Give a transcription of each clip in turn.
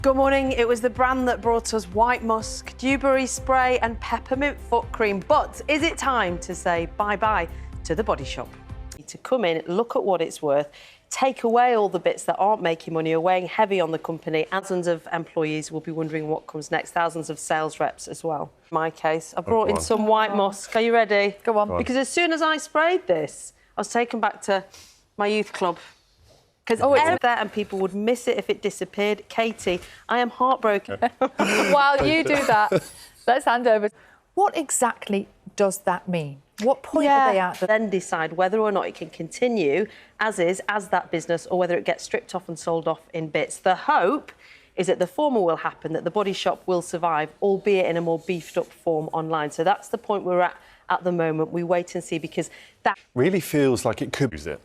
Good morning. It was the brand that brought us white musk, dewberry spray and peppermint foot cream. But is it time to say bye-bye to the Body Shop? To come in, look at what it's worth, take away all the bits that aren't making money, are weighing heavy on the company. Thousands of employees will be wondering what comes next, thousands of sales reps as well. In my case, I brought in some white musk. Are you ready? Go on. Because as soon as I sprayed this, I was taken back to my youth club. Because it's there and people would miss it if it disappeared. Katie, I am heartbroken. While you do that, let's hand over. What exactly does that mean? What point are they at? Then decide whether or not it can continue as is, as that business, or whether it gets stripped off and sold off in bits. The hope is that the former will happen, that the Body Shop will survive, albeit in a more beefed up form online. So that's the point we're at the moment. We wait and see, because that really feels like it could use it.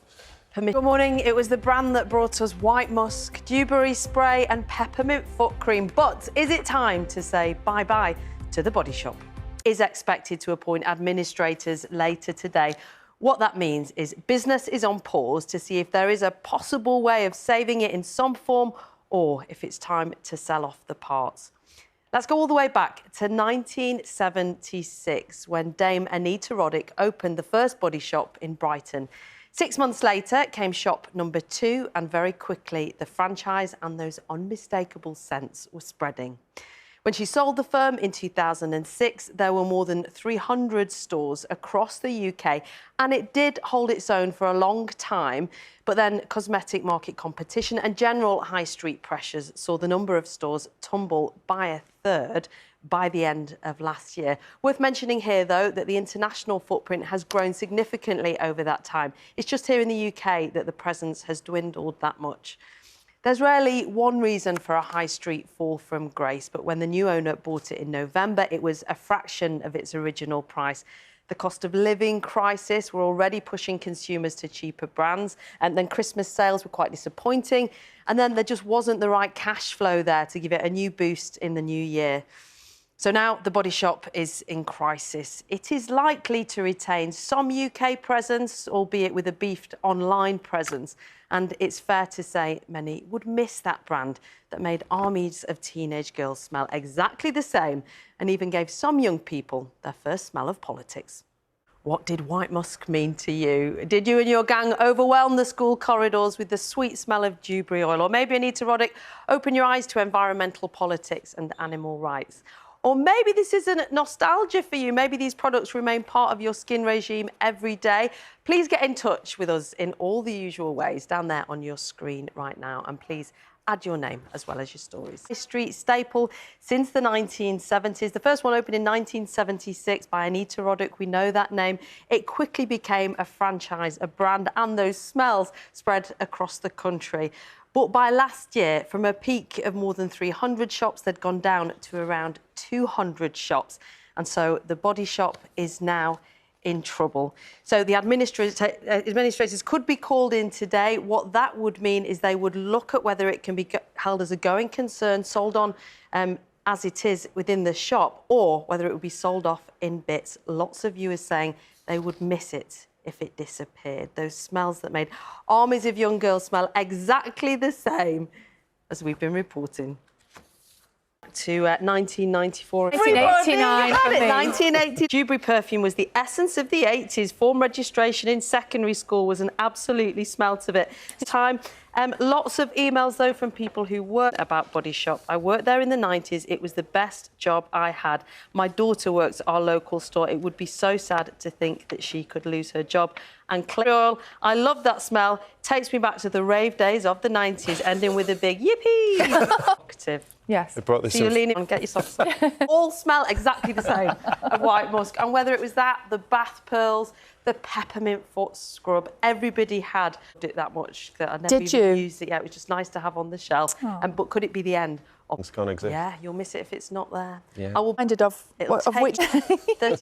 Good morning. It was the brand that brought us white musk, dewberry spray and peppermint foot cream. But is it time to say bye-bye to the Body Shop? Is expected to appoint administrators later today. What that means is business is on pause to see if there is a possible way of saving it in some form, or if it's time to sell off the parts. Let's go all the way back to 1976, when Dame Anita Roddick opened the first Body Shop in Brighton. 6 months later came shop number 2, and very quickly the franchise and those unmistakable scents were spreading. When she sold the firm in 2006, there were more than 300 stores across the UK, and it did hold its own for a long time. But then cosmetic market competition and general high street pressures saw the number of stores tumble by a third by the end of last year. Worth mentioning here, though, that the international footprint has grown significantly over that time. It's just here in the UK that the presence has dwindled that much. There's rarely one reason for a high street fall from grace, but when the new owner bought it in November, it was a fraction of its original price. The cost of living crisis were already pushing consumers to cheaper brands, and then Christmas sales were quite disappointing, and then there just wasn't the right cash flow there to give it a new boost in the new year. So now the Body Shop is in crisis. It is likely to retain some UK presence, albeit with a beefed online presence. And it's fair to say many would miss that brand that made armies of teenage girls smell exactly the same, and even gave some young people their first smell of politics. What did white musk mean to you? Did you and your gang overwhelm the school corridors with the sweet smell of dewberry oil? Or maybe, Anita Roddick, open your eyes to environmental politics and animal rights? Or maybe this isn't nostalgia for you. Maybe these products remain part of your skin regime every day. Please get in touch with us in all the usual ways down there on your screen right now. And please add your name as well as your stories. A street staple since the 1970s. The first one opened in 1976 by Anita Roddick. We know that name. It quickly became a franchise, a brand, and those smells spread across the country. But by last year, from a peak of more than 300 shops, they'd gone down to around 200 shops. And so the Body Shop is now in trouble. So the administrators could be called in today. What that would mean is they would look at whether it can be held as a going concern, sold on as it is within the shop, or whether it would be sold off in bits. Lots of viewers saying they would miss it if it disappeared. Those smells that made armies of young girls smell exactly the same as we've been reporting. To 1994. 1989 for me. 1980. Dewberry perfume was the essence of the 80s. Form registration in secondary school was an absolutely smelt of it. Time. Lots of emails, though, from people who worked about Body Shop. I worked there in the 90s. It was the best job I had. My daughter works at our local store. It would be so sad to think that she could lose her job. And clear oil, I love that smell. Takes me back to the rave days of the 90s, ending with a big yippee. Active. Yes. They brought this So you're leaning on, get your socks on. All smell exactly the same of white musk. And whether it was that, the bath pearls, the peppermint foot scrub, everybody had it that much that I never even used it yet. It was just nice to have on the shelf. But could it be the end? It's gone exist. Yeah, you'll miss it if it's not there. Yeah. I will reminded of which